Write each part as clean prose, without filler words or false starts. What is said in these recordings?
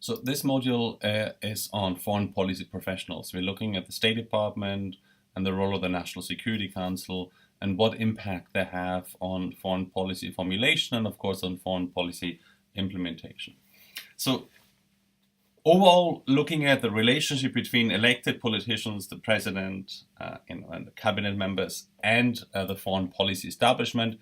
So this module is on foreign policy professionals. We're looking at the State Department and the role of the National Security Council and what impact they have on foreign policy formulation and, of course, on foreign policy implementation. So overall, looking at the relationship between elected politicians, the president, and the cabinet members, and the foreign policy establishment,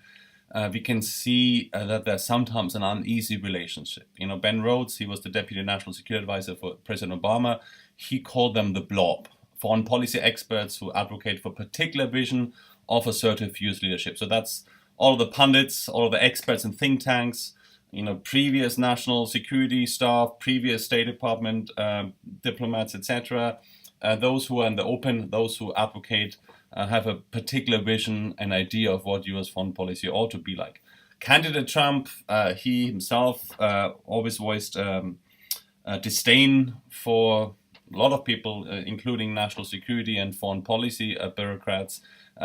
we can see that there's sometimes an uneasy relationship. Ben Rhodes, he was the Deputy National Security Advisor for President Obama. He called them the blob, foreign policy experts who advocate for particular vision of assertive US leadership. So that's all of the pundits, all of the experts and think tanks, previous national security staff, previous State Department diplomats, etc. Those who are in the open, those who advocate, have a particular vision and idea of what US foreign policy ought to be like. Candidate Trump, he himself always voiced disdain for a lot of people, including national security and foreign policy bureaucrats.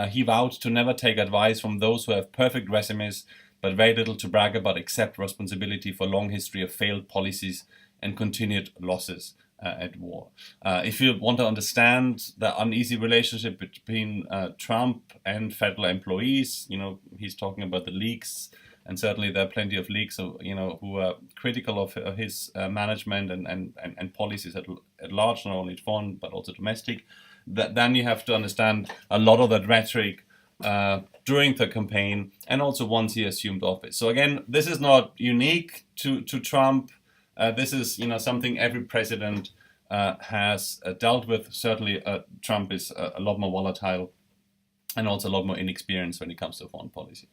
He vowed to never take advice from those who have perfect resumes, but very little to brag about, accept responsibility for a long history of failed policies and continued losses at war. If you want to understand the uneasy relationship between Trump and federal employees, he's talking about the leaks, and certainly there are plenty of leaks, who are critical of his management and policies at large, not only foreign but also domestic. Then you have to understand a lot of that rhetoric during the campaign and also once he assumed office. So again, this is not unique to Trump. This is something every president has dealt with. Certainly, Trump is a lot more volatile and also a lot more inexperienced when it comes to foreign policy.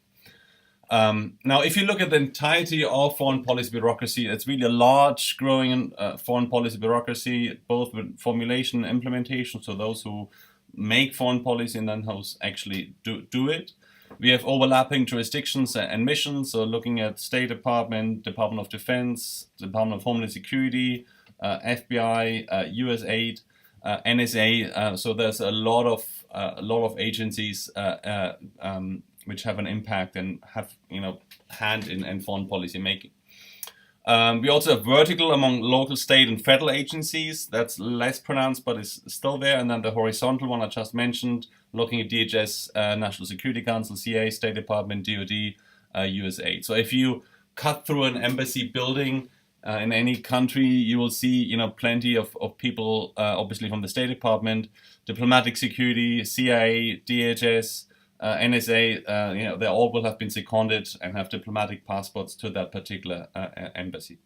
Now, if you look at the entirety of foreign policy bureaucracy, it's really a large, growing foreign policy bureaucracy, both with formulation and implementation. So those who make foreign policy and then those actually do it. We have overlapping jurisdictions and missions, so looking at State Department, Department of Defense, Department of Homeland Security, FBI, USAID, NSA. So there's a lot of agencies which have an impact and have hand in foreign policy making. We also have vertical among local, state, and federal agencies. That's less pronounced, but is still there. And then the horizontal one I just mentioned, looking at DHS, National Security Council, CIA, State Department, DoD, USAID. So if you cut through an embassy building in any country, you will see plenty of people, obviously from the State Department, diplomatic security, CIA, DHS, NSA, they all will have been seconded and have diplomatic passports to that particular embassy.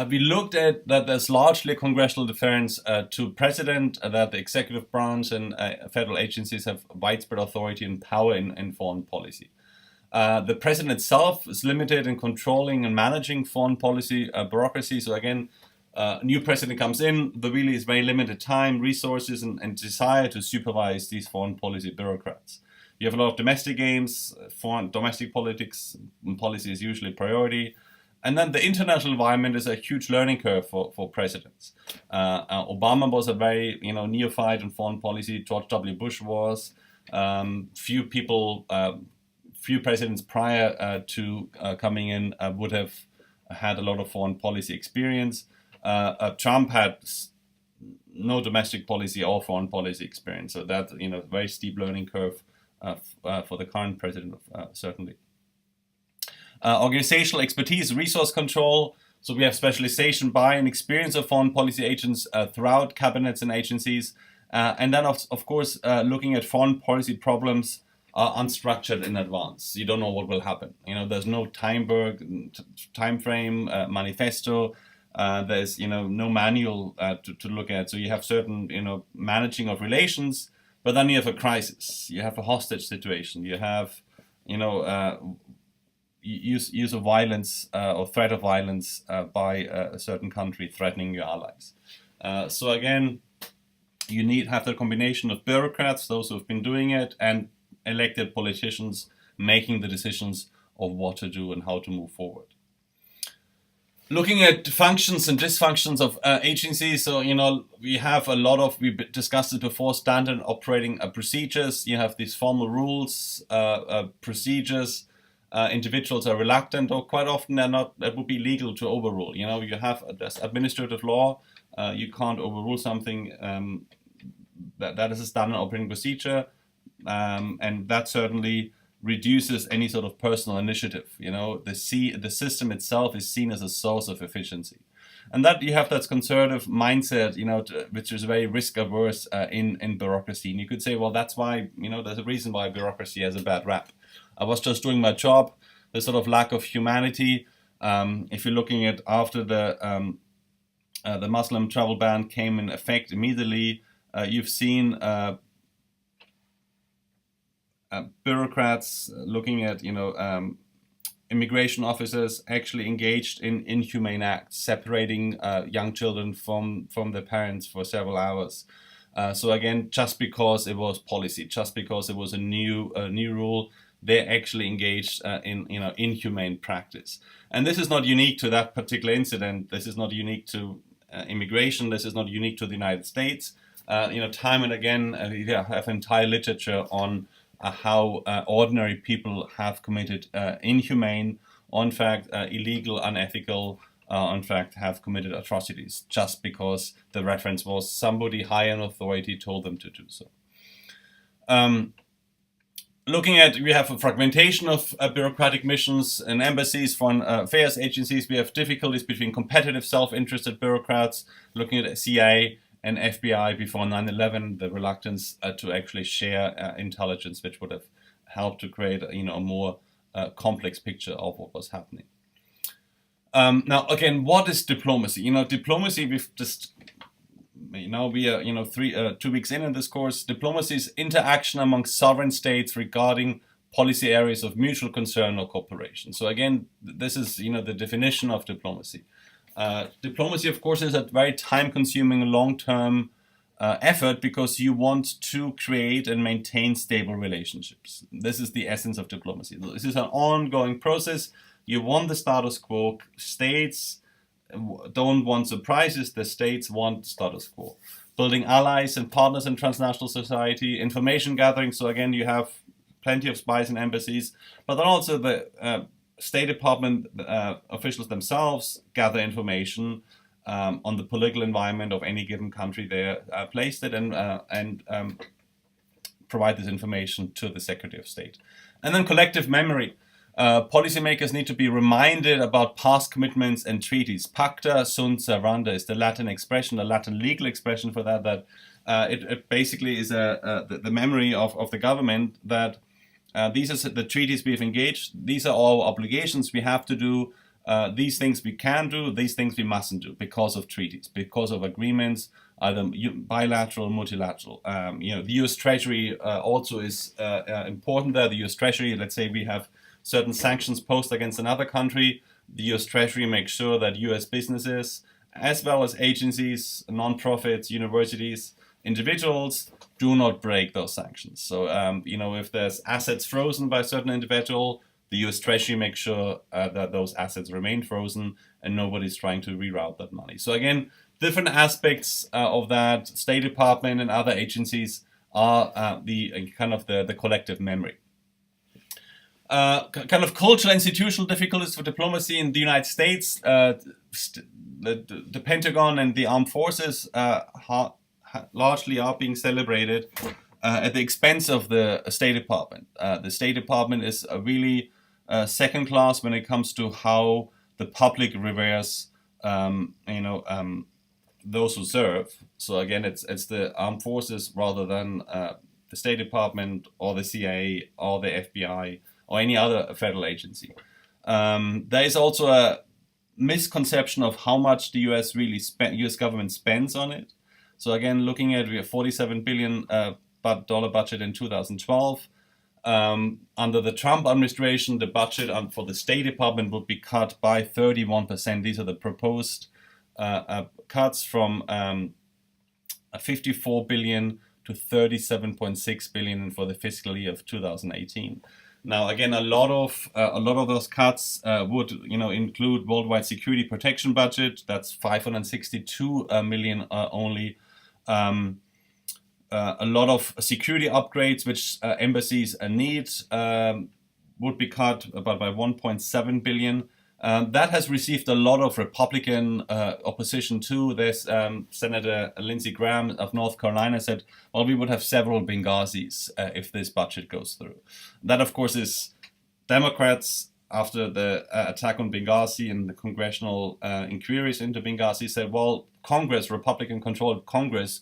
We looked at that there's largely congressional deference to president, that the executive branch and federal agencies have widespread authority and power in foreign policy. The president itself is limited in controlling and managing foreign policy bureaucracy. So again, new president comes in, there really is very limited time, resources, and desire to supervise these foreign policy bureaucrats. You have a lot of domestic games, domestic politics and policy is usually a priority. And then the international environment is a huge learning curve for presidents. Obama was a very neophyte in foreign policy. George W. Bush was. Few presidents prior to coming in would have had a lot of foreign policy experience. Trump had no domestic policy or foreign policy experience, so that's very steep learning curve for the current president, certainly. Organizational expertise, resource control. So we have specialization by and experience of foreign policy agents throughout cabinets and agencies, and then of course looking at foreign policy problems unstructured in advance. You don't know what will happen. There's no time frame, manifesto. There's no manual to look at. So you have certain managing of relations, but then you have a crisis. You have a hostage situation. You have use of violence or threat of violence by a certain country threatening your allies. So again, you have the combination of bureaucrats, those who have been doing it, and elected politicians making the decisions of what to do and how to move forward. Looking at functions and dysfunctions of agencies, so we have we discussed it before, standard operating procedures. You have these formal rules, procedures, individuals are reluctant, or quite often they're not. That would be legal to overrule. You have this administrative law. You can't overrule something that is a standard operating procedure, and that certainly reduces any sort of personal initiative. The system itself is seen as a source of efficiency, and that you have that conservative mindset, which is very risk averse in bureaucracy. And you could say, well, that's why there's a reason why bureaucracy has a bad rap. I was just doing my job. The sort of lack of humanity. If you're looking at after the Muslim travel ban came in effect immediately, you've seen bureaucrats looking at immigration officers actually engaged in inhumane acts, separating young children from their parents for several hours. So again, just because it was policy, just because it was a new rule, they actually engaged in inhumane practice. And this is not unique to that particular incident. This is not unique to immigration. This is not unique to the United States. Time and again, have entire literature on how ordinary people have committed inhumane, or in fact illegal, unethical, in fact have committed atrocities just because the reference was somebody high in authority told them to do so. Looking at, we have a fragmentation of bureaucratic missions and embassies, foreign affairs agencies. We have difficulties between competitive, self-interested bureaucrats. Looking at CIA and FBI before 9/11, the reluctance to actually share intelligence, which would have helped to create a more complex picture of what was happening. Now, again, what is diplomacy? Diplomacy, we've just, we are 2 weeks in this course. Diplomacy is interaction among sovereign states regarding policy areas of mutual concern or cooperation. So again, this is the definition of diplomacy. Diplomacy, of course, is a very time-consuming, long-term effort because you want to create and maintain stable relationships. This is the essence of diplomacy. This is an ongoing process. You want the status quo. States don't want surprises. The states want status quo. Building allies and partners in transnational society, information gathering. So again, you have plenty of spies and embassies, but then also the State Department officials themselves gather information on the political environment of any given country they placed it and provide this information to the Secretary of State. And then collective memory. Policymakers need to be reminded about past commitments and treaties. Pacta sunt servanda is the Latin expression, the Latin legal expression for that it basically is the memory of the government that these are the treaties we've engaged. These are all obligations we have to do. These things we can do. These things we mustn't do because of treaties, because of agreements, either bilateral, multilateral. The U.S. Treasury also is important there. The U.S. Treasury, let's say we have certain sanctions posed against another country. The U.S. Treasury makes sure that U.S. businesses, as well as agencies, non-profits, universities, individuals, do not break those sanctions. So, if there's assets frozen by a certain individual, the U.S. Treasury makes sure that those assets remain frozen and nobody's trying to reroute that money. So again, different aspects of that. State Department and other agencies are the collective memory. Kind of cultural institutional difficulties for diplomacy in the United States. The Pentagon and the armed forces largely are being celebrated at the expense of the State Department. The State Department is really second class when it comes to how the public reveres those who serve. So again, it's the armed forces rather than the State Department or the CIA or the FBI or any other federal agency. There is also a misconception of how much the U.S. government spends on it. So again, looking at, we have $47 billion dollar budget in 2012. Under the Trump administration, the budget for the State Department would be cut by 31%. These are the proposed cuts from $54 billion to $37.6 billion for the fiscal year of 2018. Now, again, a lot of those cuts would, include worldwide security protection budget. That's $562 million only. A lot of security upgrades which embassies need. would be cut about by 1.7 billion. That has received a lot of Republican opposition too. There's Senator Lindsey Graham of North Carolina said, well, we would have several Benghazis if this budget goes through. That, of course, is Democrats, after the attack on Benghazi and the congressional inquiries into Benghazi, said, well, Congress, Republican-controlled Congress,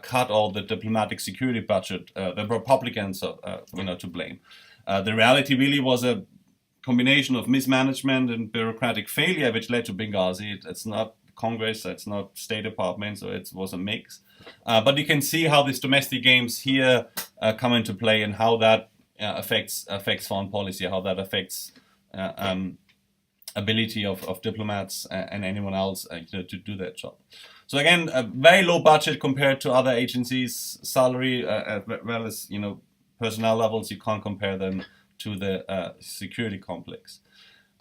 cut all the diplomatic security budget. The Republicans are to blame. The reality really was a combination of mismanagement and bureaucratic failure which led to Benghazi. It's not Congress, it's not State Department, so it was a mix. But you can see how these domestic games here come into play and how that affects foreign policy, how that affects ability of diplomats and anyone else to do their job. So again, a very low budget compared to other agencies. Salary as well as personnel levels, you can't compare them to the security complex.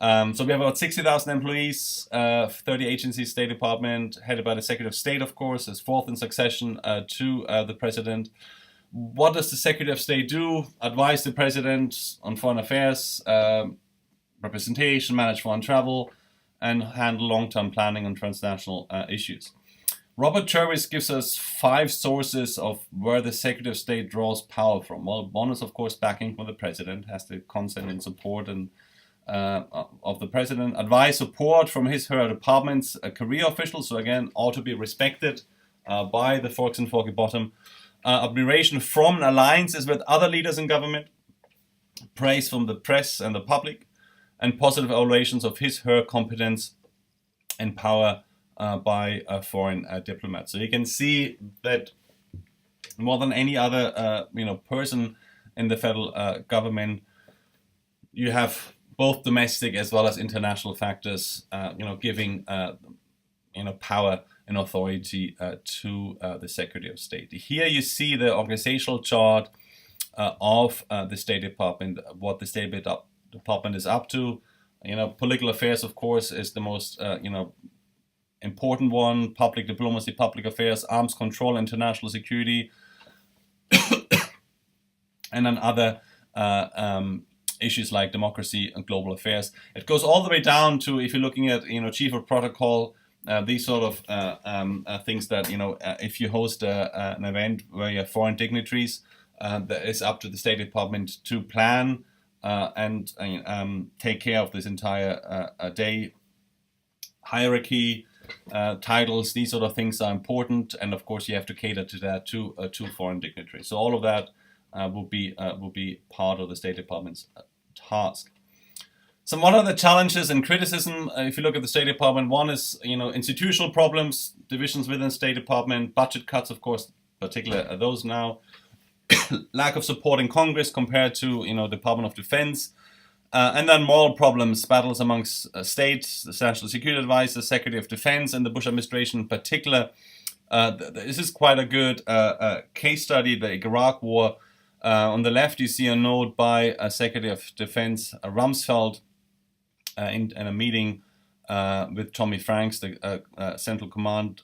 So we have about 60,000 employees, 30 agencies, State Department, headed by the Secretary of State, of course, as fourth in succession to the President. What does the Secretary of State do? Advise the President on foreign affairs, representation, manage foreign travel, and handle long-term planning on transnational issues. Robert Jervis gives us 5 sources of where the Secretary of State draws power from. Well, one is, of course, backing from the President, has the consent and support of the President. Advice, support from her department's career officials, so again, ought to be respected by the folks in Forky Bottom. Admiration from alliances with other leaders in government. Praise from the press and the public. And positive evaluations of her competence and power by a foreign diplomat. So you can see that more than any other person in the federal government, you have both domestic as well as international factors, giving power and authority to the Secretary of State. Here you see the organizational chart of the State Department, what the State Department is up to. Political affairs, of course, is the most important one. Public diplomacy, public affairs, arms control, international security, and then other issues like democracy and global affairs. It goes all the way down to, if you're looking at chief of protocol, these sort of things that if you host an event where you have foreign dignitaries, that is up to the State Department to plan and take care of this entire day. Hierarchy, titles, these sort of things are important, and of course you have to cater to that to foreign dignitaries. So all of that will be part of the State Department's task. So what are the challenges and criticism? If you look at the State Department, one is institutional problems, divisions within State Department, budget cuts, of course, particularly those now. Lack of support in Congress compared to Department of Defense, and then moral problems, battles amongst states, the National Security Advisor, Secretary of Defense, and the Bush administration in particular. This is quite a good case study, the Iraq War. On the left, you see a note by Secretary of Defense Rumsfeld in a meeting with Tommy Franks, the Central Command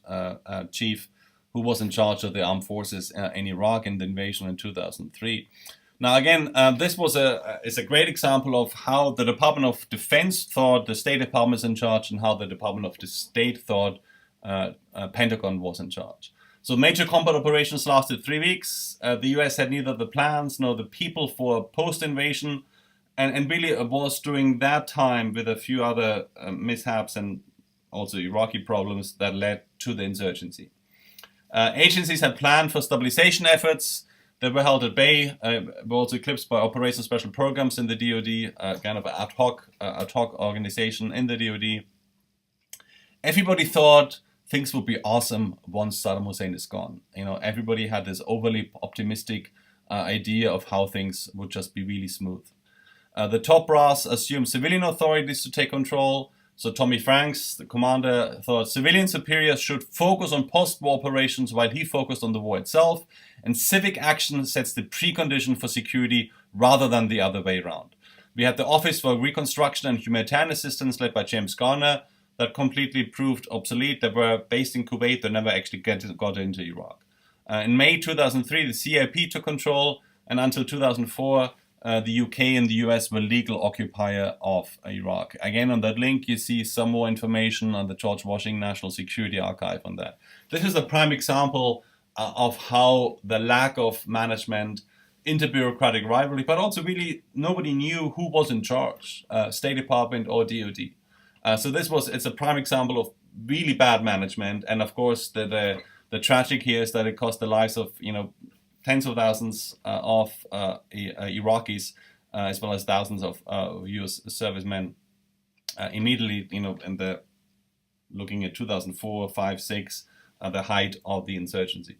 chief, who was in charge of the armed forces in Iraq in the invasion in 2003. Now, again, this is a great example of how the Department of Defense thought the State Department is in charge and how the Department of the State thought Pentagon was in charge. So major combat operations lasted 3 weeks. The US had neither the plans nor the people for post-invasion. And really it was during that time, with a few other mishaps and also Iraqi problems, that led to the insurgency. Agencies had planned for stabilization efforts that were held at bay, were also eclipsed by Operation Special Programs in the DoD, kind of an ad hoc organization in the DoD. Everybody thought things would be awesome once Saddam Hussein is gone. Everybody had this overly optimistic idea of how things would just be really smooth. The top brass assumed civilian authorities to take control. So Tommy Franks, the commander, thought civilian superiors should focus on post-war operations while he focused on the war itself, and civic action sets the precondition for security rather than the other way around. We had the Office for Reconstruction and Humanitarian Assistance led by James Garner that completely proved obsolete. They were based in Kuwait, they never actually got into Iraq. In May 2003, the CIP took control, and until 2004, the UK and the US were legal occupier of Iraq. Again, on that link, you see some more information on the George Washington National Security Archive on that. This is a prime example of how the lack of management, inter-bureaucratic rivalry, but also really nobody knew who was in charge, State Department or DoD. So it's a prime example of really bad management, and of course the tragic here is that it cost the lives of tens of thousands of Iraqis, as well as thousands of U.S. servicemen. Immediately, looking at 2004, 5, 6, the height of the insurgency.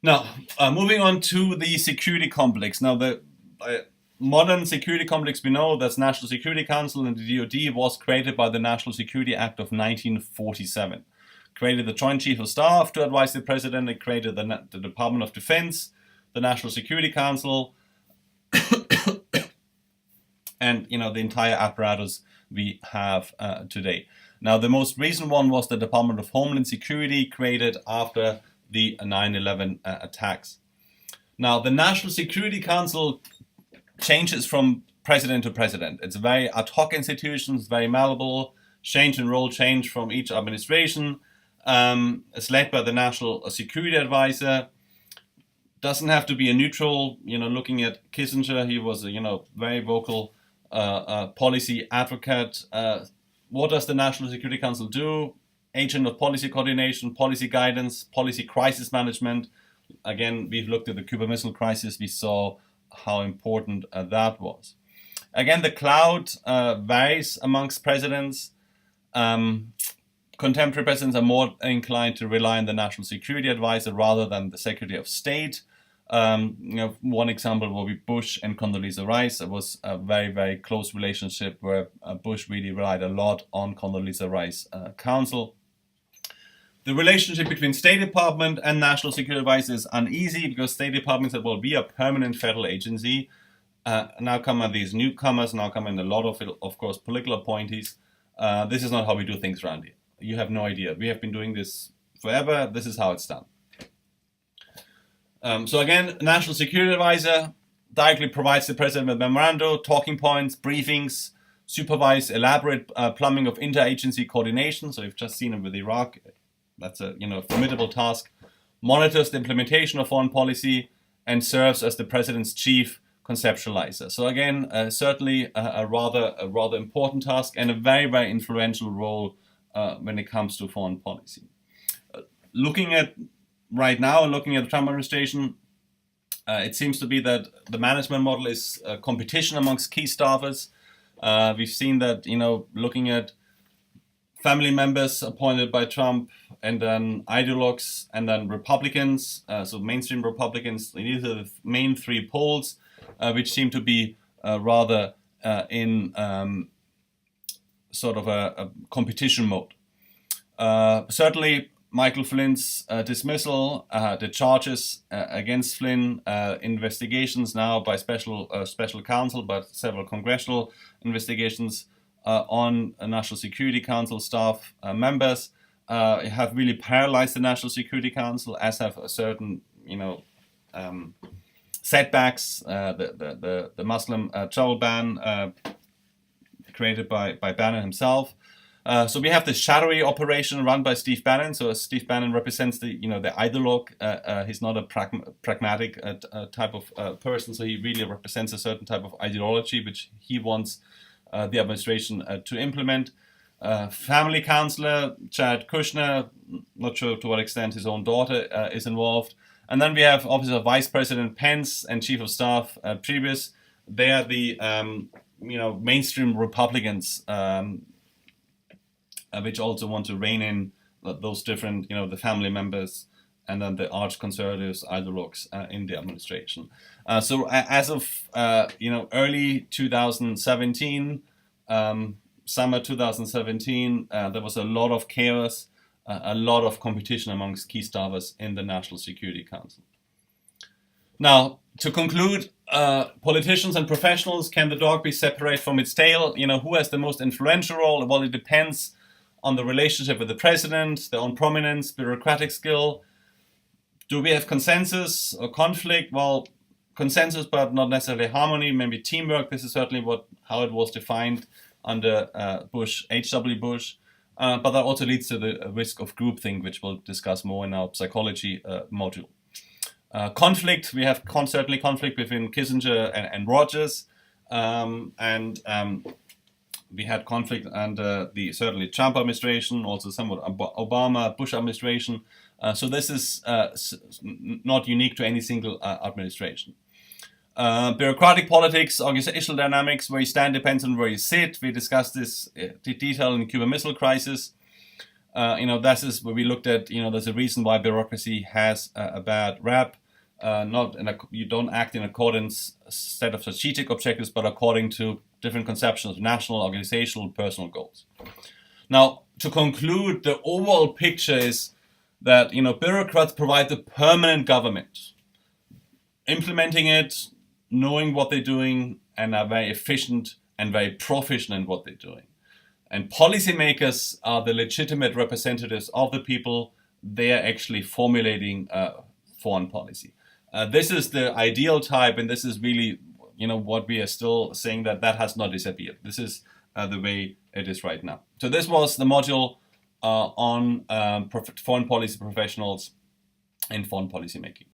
Now, moving on to the security complex. Now, the modern security complex, we know that's National Security Council, and the DoD was created by the National Security Act of 1947. Created the Joint Chief of Staff to advise the President. It created the Department of Defense, the National Security Council, and the entire apparatus we have today. Now, the most recent one was the Department of Homeland Security, created after the 9/11 attacks. Now, the National Security Council changes from president to president. It's a very ad hoc institution, it's very malleable, change in role change from each administration. It's led by the National Security Advisor. Doesn't have to be a neutral. Looking at Kissinger, he was a very vocal policy advocate. What does the National Security Council do? Agent of policy coordination, policy guidance, policy crisis management. Again, we've looked at the Cuban Missile Crisis. We saw how important that was. Again, the cloud varies amongst presidents. Contemporary presidents are more inclined to rely on the National Security Advisor rather than the Secretary of State. One example will be Bush and Condoleezza Rice. It was a very, very close relationship where Bush really relied a lot on Condoleezza Rice counsel. The relationship between State Department and National Security Advisor is uneasy because State Department said, well, we are a permanent federal agency. Now come in these newcomers, now come in a lot of course, political appointees. This is not how we do things around here. You have no idea. We have been doing this forever. This is how it's done. So again, National Security Advisor directly provides the President with memoranda, talking points, briefings, supervise elaborate plumbing of interagency coordination. So you've just seen it with Iraq. That's a formidable task. Monitors the implementation of foreign policy and serves as the President's chief conceptualizer. So again, certainly a rather important task and a very, very influential role when it comes to foreign policy. Looking at right now, looking at the Trump administration, it seems to be that the management model is competition amongst key staffers. We've seen that, looking at family members appointed by Trump, and then ideologues, and then Republicans, so mainstream Republicans. These are the main three poles, which seem to be rather in sort of a competition mode. Certainly, Michael Flynn's dismissal, the charges against Flynn, investigations now by special counsel, but several congressional investigations on National Security Council staff members have really paralyzed the National Security Council, as have a certain setbacks. The Muslim travel ban created by Bannon himself. So we have the shadowy operation run by Steve Bannon. So Steve Bannon represents the ideologue. He's not a pragmatic type of person. So he really represents a certain type of ideology which he wants the administration to implement. Family counselor Jared Kushner, not sure to what extent his own daughter is involved. And then we have Office of Vice President Pence and Chief of Staff Previous. They are the mainstream Republicans, which also want to rein in those different, the family members and then the arch conservatives, ideologues in the administration. So as of early 2017, summer 2017, there was a lot of chaos, a lot of competition amongst key staffers in the National Security Council. Now, to conclude, politicians and professionals, can the dog be separated from its tail? Who has the most influential role? Well, it depends on the relationship with the president, their own prominence, bureaucratic skill. Do we have consensus or conflict? Well, consensus, but not necessarily harmony, maybe teamwork. This is certainly how it was defined under H.W. Bush. But that also leads to the risk of groupthink, which we'll discuss more in our psychology module. Conflict, we have certainly conflict between Kissinger and Rogers, we had conflict under the certainly Trump administration, also somewhat Obama, Bush administration. So this is not unique to any single administration. Bureaucratic politics, organizational dynamics, where you stand depends on where you sit. We discussed this in detail in the Cuban Missile Crisis. This is where we looked at, there's a reason why bureaucracy has a bad rap. You don't act in accordance set of strategic objectives, but according to different conceptions of national, organizational, personal goals. Now, to conclude, the overall picture is that bureaucrats provide the permanent government, implementing it, knowing what they're doing, and are very efficient and very proficient in what they're doing. And policymakers are the legitimate representatives of the people. They are actually formulating foreign policy. This is the ideal type, and this is really, what we are still saying that has not disappeared. This is the way it is right now. So this was the module on foreign policy professionals and foreign policy making.